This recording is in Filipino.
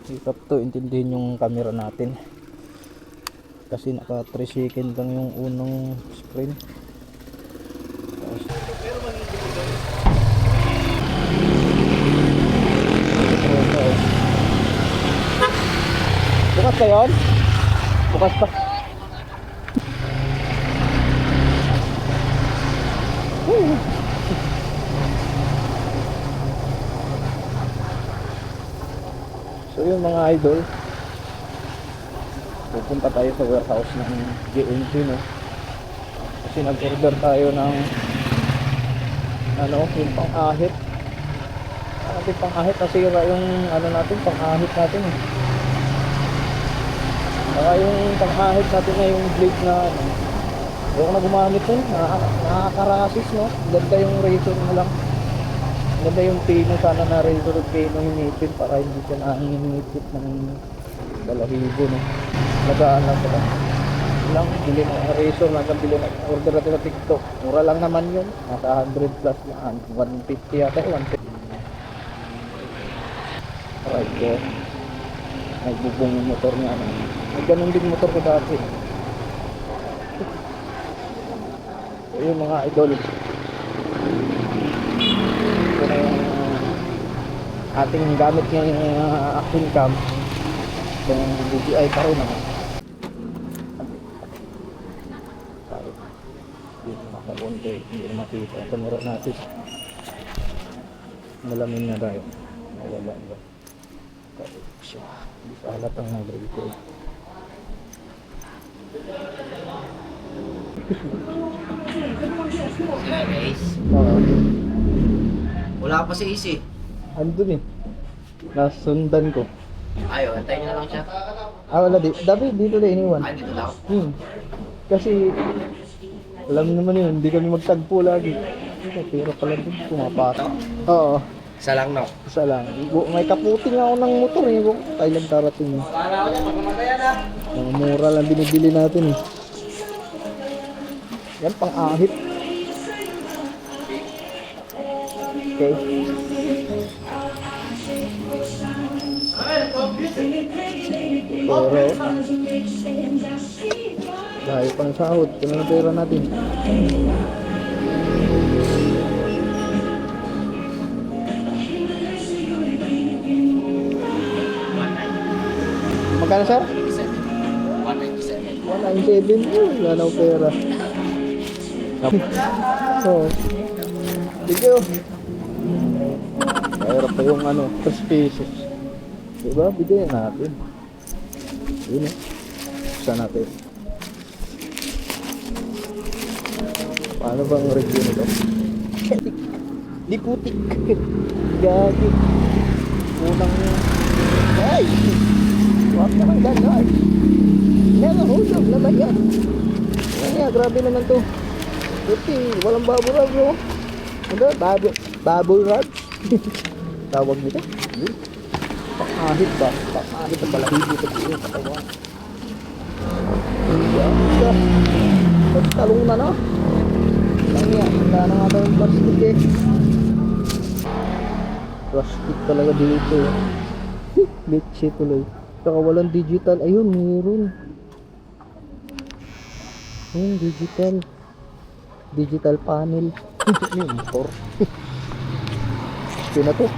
You have to intindihin yung camera natin. Kasi naka 3 second lang yung unang screen. Bukas pa yun? Bukas pa. So yun mga idol, pupunta tayo sa warehouse ng GNC, no? Kasi nag-order tayo ng yung pang-ahit. Natin pang-ahit, nasira yung natin, pang-ahit natin, eh. Saka yung pang-ahit natin na yung blade na ayoko na gumamit yun, nakakarasis, no? Ganda yung razor na lang. Ganda yung pino, sana na razor pino hinipin para hindi siya nanginipit ng balahibo, no? Lagaan lang sila. Lang, bili ng razor, bili ng order natin sa TikTok. Mura lang naman yun, nasa 100 plus yan, 150 yata, 150. Alright, so nagbubong yung motor niya, no? Ganun din motor ko dati. So yung mga idol, ito na yung ating gamit ng action cam, yung DJI pa rin naman. Dito nakakonti, hindi na makita ang camera natin. Malamin na tayo, nawala ba siya, hindi sa halatang nag-record. Guys, wala pa si Easy. Andun eh, nasundan ko. Ayaw, antayin na lang siya. Wala dito na iniwan. Ay, dito daw. Kasi alam naman yun, hindi kami magtagpo lagi. Pero pala dun, pumapasok. Oo, Isa lang, no? isa lang. May kaputing ako ng motor eh. Tayo lang darating eh. Para ako dyan, magmamatayan na. Mga mura lang binibili natin eh. Yan, pang-ahit. Okay. Pero dahil pang sahod, kaya na pera natin. Magkano sir? 197. 197 yun, wala na akong pera. So, sige oh. Mayroon pa yung 3 pesos. Diba? Bigyan natin. Yun eh. Isa natin. Paano bang review nito? Di putik. Gagi. Unang... Ay! Huwag naman gano'n. Nangahulog naman yan. Yan, grabe naman to. Puti, walang baburag, no? Ano? Baboy rag? Tawag nito? Pang-ahit ba? Pang-ahit ang balahibo sa buong katawan. Yan. Pagtalong na, no? Lang yan. Wala na nga tayo yung plastic eh. Plastic talaga dito. Bitchy tuloy. Saka walang digital. Ayun, meron. Ayun, digital. Digital panel. Yung motor. Ito na to.